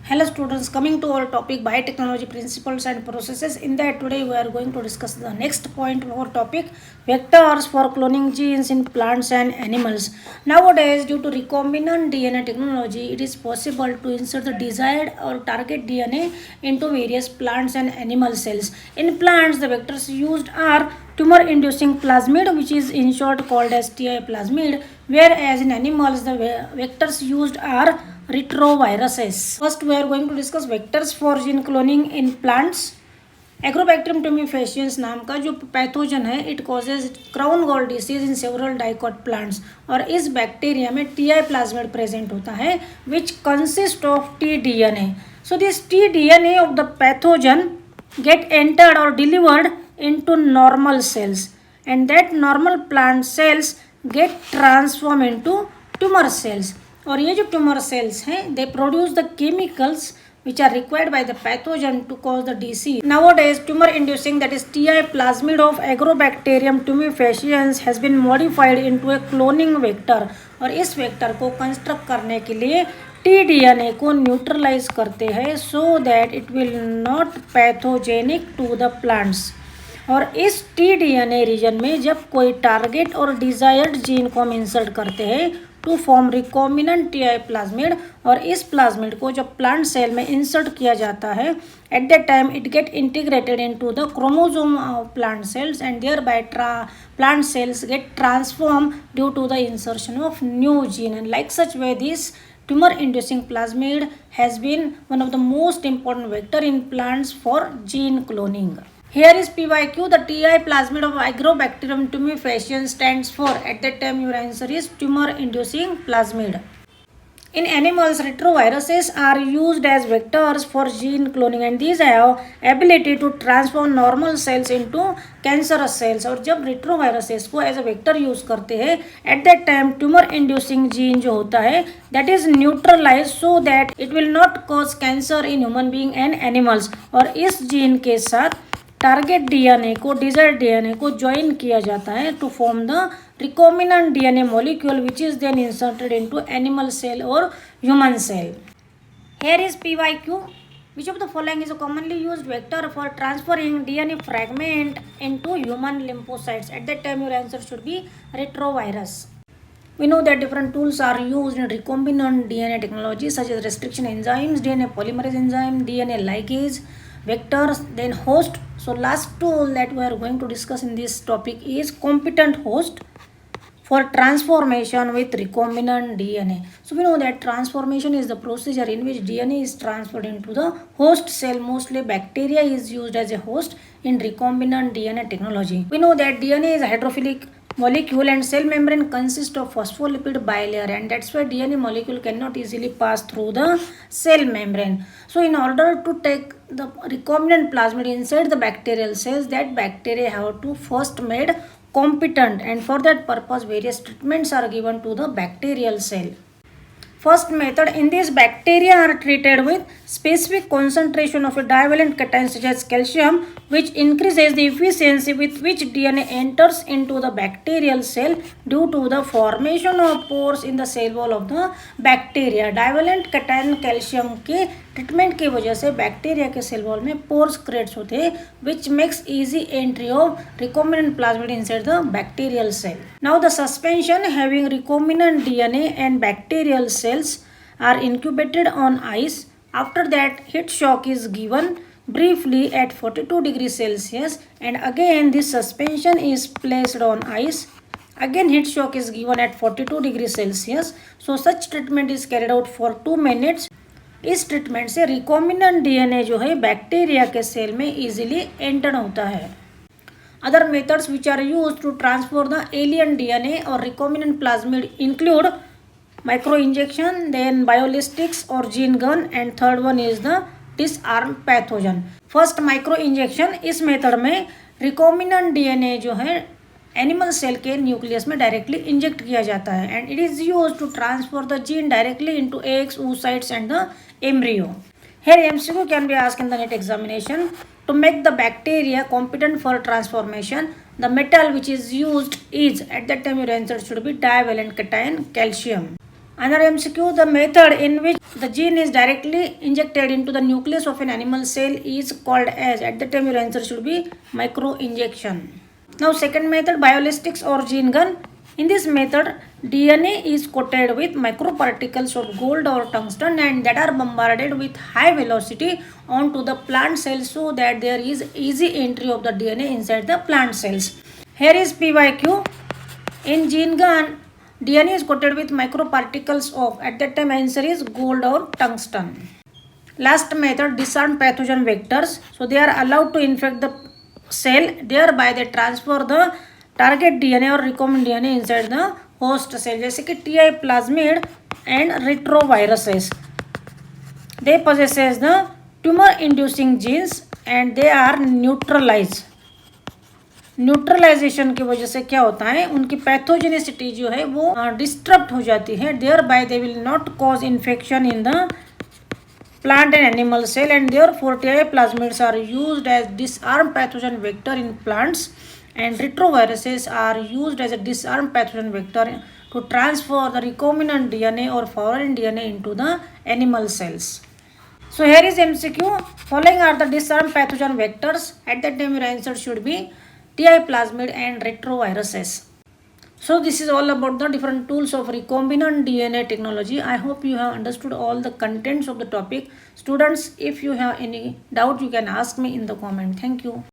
Hello students, coming to our topic biotechnology principles and processes. In that today we are going to discuss the next point of our topic, vectors for cloning genes in plants and animals. Nowadays, due to recombinant DNA technology, it is possible to insert the desired or target DNA into various plants and animal cells. In plants, the vectors used are tumor inducing plasmid, which is in short called as TI plasmid, whereas in animals the vectors used are retroviruses. First, we are going to discuss vectors for gene cloning in plants. Agrobacterium tumefaciens नाम का जो pathogen है it causes crown gall disease in several dicot plants और इस bacteria में Ti plasmid present होता है which consist of T DNA. So this T DNA of the pathogen get entered or delivered into normal cells and that normal plant cells get transformed into tumor cells. और ये जो tumor cells हैं they produce the chemicals which are required by the pathogen to cause the disease. Nowadays, tumor inducing that is TI plasmid of Agrobacterium tumefaciens has been modified into a cloning vector और इस vector को construct करने के लिए T-DNA को neutralise करते हैं so that it will not pathogenic to the plants. और इस टीडीएनए रीजन में जब कोई टारगेट और डिजायर्ड जीन को हम इंसर्ट करते हैं to form recombinant Ti plasmid और इस प्लाज्मिड को जब प्लांट सेल में इंसर्ट किया जाता है at that time it get integrated into the chromosome of plant cells and thereby plant cells get transformed due to the insertion of new gene, and like such way this tumor inducing plasmid has been one of the most important vector in plants for gene cloning. Here is PYQ. The TI plasmid of Agrobacterium tumefaciens stands for, at that time your answer is tumor inducing plasmid. In animals, retroviruses are used as vectors for gene cloning and these have ability to transform normal cells into cancerous cells. और जब retroviruses को as a vector use करते हैं at that time tumor inducing gene जो होता है that is neutralized so that it will not cause cancer in human being and animals. और इस gene के साथ टारगेट डीएनए को डिजायर्ड डीएनए को ज्वाइन किया जाता है to form the recombinant DNA molecule which is then inserted into animal cell और human cell. Here is PYQ. Which of the following is a commonly used vector for transferring DNA fragment into human lymphocytes. At that time your answer should be retrovirus. We know that different tools are used in recombinant DNA technology such as restriction enzymes, DNA polymerase enzyme, DNA ligase, vectors, then host. So last tool that we are going to discuss in this topic is competent host for transformation with recombinant DNA. So we know that transformation is the procedure in which DNA is transferred into the host cell. Mostly bacteria is used as a host in recombinant DNA technology. We know that DNA is a hydrophilic molecule and cell membrane consists of phospholipid bilayer and that's why DNA molecule cannot easily pass through the cell membrane. So in order to take the recombinant plasmid inside the bacterial cells, that bacteria have to first made competent and for that purpose various treatments are given to the bacterial cell. First method, in this bacteria are treated with specific concentration of a divalent cation such as calcium which increases the efficiency with which DNA enters into the bacterial cell due to the formation of pores in the cell wall of the bacteria. Divalent cation calcium के treatment की वजह से bacteria के cell wall में pores creates होते हैं which makes easy entry of recombinant plasmid inside the bacterial cell. Now the suspension having recombinant DNA and bacterial cells are incubated on ice. After that, heat shock is given briefly at 42 degrees Celsius and again this suspension is placed on ice. Again heat shock is given at 42 degrees Celsius. So such treatment is carried out for 2 minutes. इस treatment से recombinant DNA जो है bacteria के cell में easily enter होता है. Other methods which are used to transfer the alien DNA और recombinant plasmid include micro injection, then biolistics or gene gun and third one is the disarm pathogen. First micro injection, इस method में recombinant DNA जो है animal cell के nucleus में directly inject किया जाता है and it is used to transfer the gene directly into eggs, oocytes and the embryo. Here MCQ can be asked in the NET examination. To make the bacteria competent for transformation, the metal which is used is, at that time your answer should be divalent cation calcium. Another MCQ, the method in which the gene is directly injected into the nucleus of an animal cell is called as, at the time your answer should be microinjection. Now second method, biolistics or gene gun. In this method, DNA is coated with microparticles of gold or tungsten and that are bombarded with high velocity onto the plant cells so that there is easy entry of the DNA inside the plant cells. Here is PYQ. In gene gun, DNA is coated with microparticles of, at that time answer is gold or tungsten. Last method, disarmed pathogen vectors. So they are allowed to infect the cell, thereby they transfer the target DNA or recombinant DNA inside the host cell. जैसे कि TI plasmid and retroviruses. They possesses the tumor inducing genes and they are neutralized. Neutralisation की वजह से क्या होता है, उनकी pathogenicity जो है वो डिस्टर्ब हो जाती है, thereby they will not cause infection in the plant and animal cell and therefore TI plasmids are used as disarmed pathogen vector in plants and retroviruses are used as a disarmed pathogen vector to transfer the recombinant DNA or foreign DNA into the animal cells. So here is MCQ. Following are the disarmed pathogen vectors. At that time your answer should be TI plasmid and retroviruses. So this is all about the different tools of recombinant DNA technology. I hope you have understood all the contents of the topic. Students, if you have any doubt, you can ask me in the comment. Thank you.